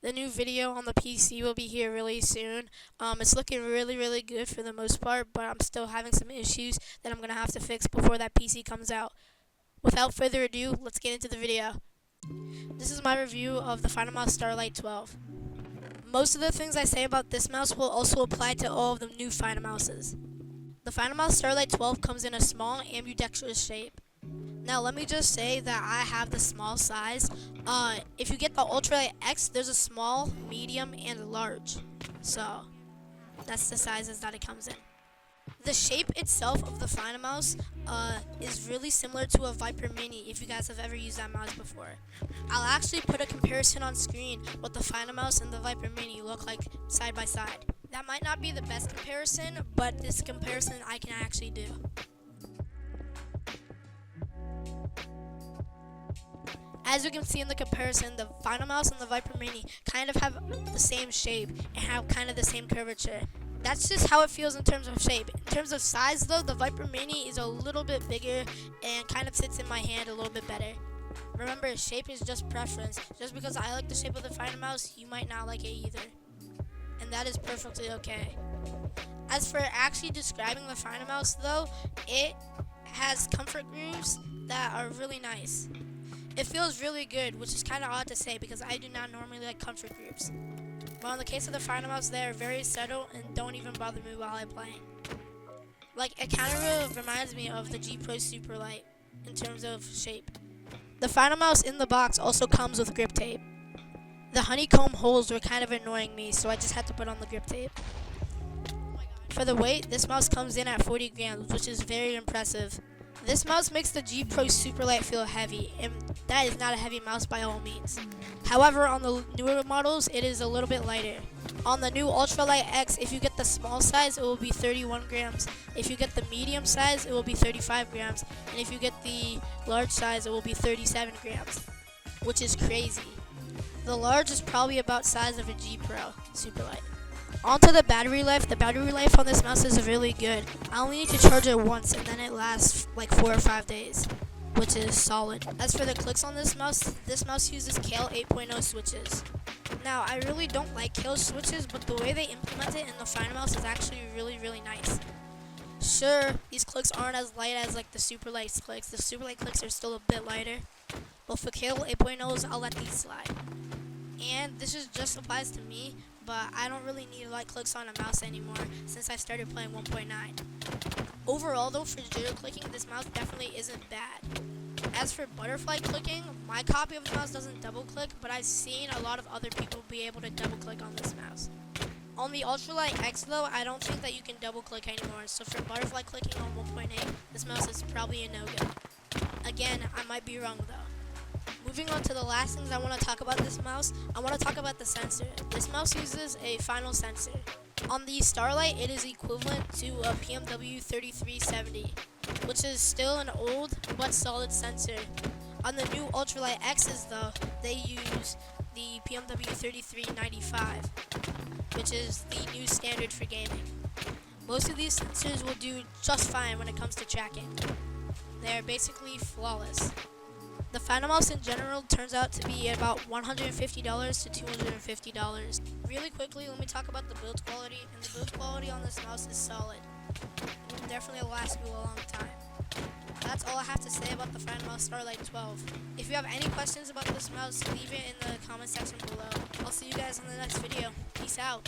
The new video on the PC will be here really soon. It's looking really good for the most part, but I'm still having some issues that I'm going to have to fix before that PC comes out. Without further ado, let's get into the video. This is my review of the Finalmouse Starlight 12. Most of the things I say about this mouse will also apply to all of the new Finalmouses. The Finalmouse Starlight 12 comes in a small ambidextrous shape. Now let me just say that I have the small size. If you get the Ultralight X, there's a small, medium, and a large. So that's the sizes that it comes in. The shape itself of the Finalmouse is really similar to a Viper Mini if you guys have ever used that mouse before. I'll actually put a comparison on screen what the Finalmouse and the Viper Mini look like side by side. That might not be the best comparison, but this comparison I can actually do. As you can see in the comparison, the Finalmouse and the Viper Mini kind of have the same shape and have kind of the same curvature. That's just how it feels in terms of shape. In terms of size though, the Viper Mini is a little bit bigger and kind of sits in my hand a little bit better. Remember, shape is just preference. Just because I like the shape of the Finalmouse, you might not like it either. And that is perfectly okay. As for actually describing the Finalmouse though, it has comfort grooves that are really nice. It feels really good, which is kind of odd to say because I do not normally like comfort groups. But in the case of the Finalmouse, they are very subtle and don't even bother me while I'm playing. Like, it kind of reminds me of the G Pro Superlight in terms of shape. The Finalmouse in the box also comes with grip tape. The honeycomb holes were kind of annoying me, so I just had to put on the grip tape. For the weight, this mouse comes in at 40 grams, which is very impressive. This mouse makes the G Pro Superlight feel heavy, and that is not a heavy mouse by all means. However, on the newer models, it is a little bit lighter. On the new Ultralight X, if you get the small size, it will be 31 grams. If you get the medium size, it will be 35 grams. And if you get the large size, it will be 37 grams, which is crazy. The large is probably about size of a G Pro Superlight. Onto the battery life. The battery life on this mouse is really good. I only need to charge it once and then it lasts like 4 or 5 days, which is solid. As for the clicks on this mouse uses Kale 8.0 switches. Now, I really don't like Kale switches, but the way they implement it in the Finalmouse is actually really nice. Sure, these clicks aren't as light as like the Superlight clicks. The Superlight clicks are still a bit lighter, but for Kale 8.0s, I'll let these slide. And this just applies to me, but I don't really need light clicks on a mouse anymore since I started playing 1.9. Overall though, for jitter clicking, this mouse definitely isn't bad. As for butterfly clicking, my copy of the mouse doesn't double click, but I've seen a lot of other people be able to double click on this mouse. On the Ultralight X though, I don't think that you can double click anymore, so for butterfly clicking on 1.8, this mouse is probably a no-go. Again, I might be wrong though. Moving on to the last things I want to talk about this mouse, I want to talk about the sensor. This mouse uses a final sensor. On the Starlight, it is equivalent to a PMW 3370, which is still an old but solid sensor. On the new Ultralight X's though, they use the PMW 3395, which is the new standard for gaming. Most of these sensors will do just fine when it comes to tracking. They are basically flawless. The Finalmouse in general turns out to be about $150 to $250. Really quickly, let me talk about the build quality, and the build quality on this mouse is solid. It will definitely last you a long time. That's all I have to say about the Finalmouse Starlight 12. If you have any questions about this mouse, leave it in the comment section below. I'll see you guys in the next video. Peace out.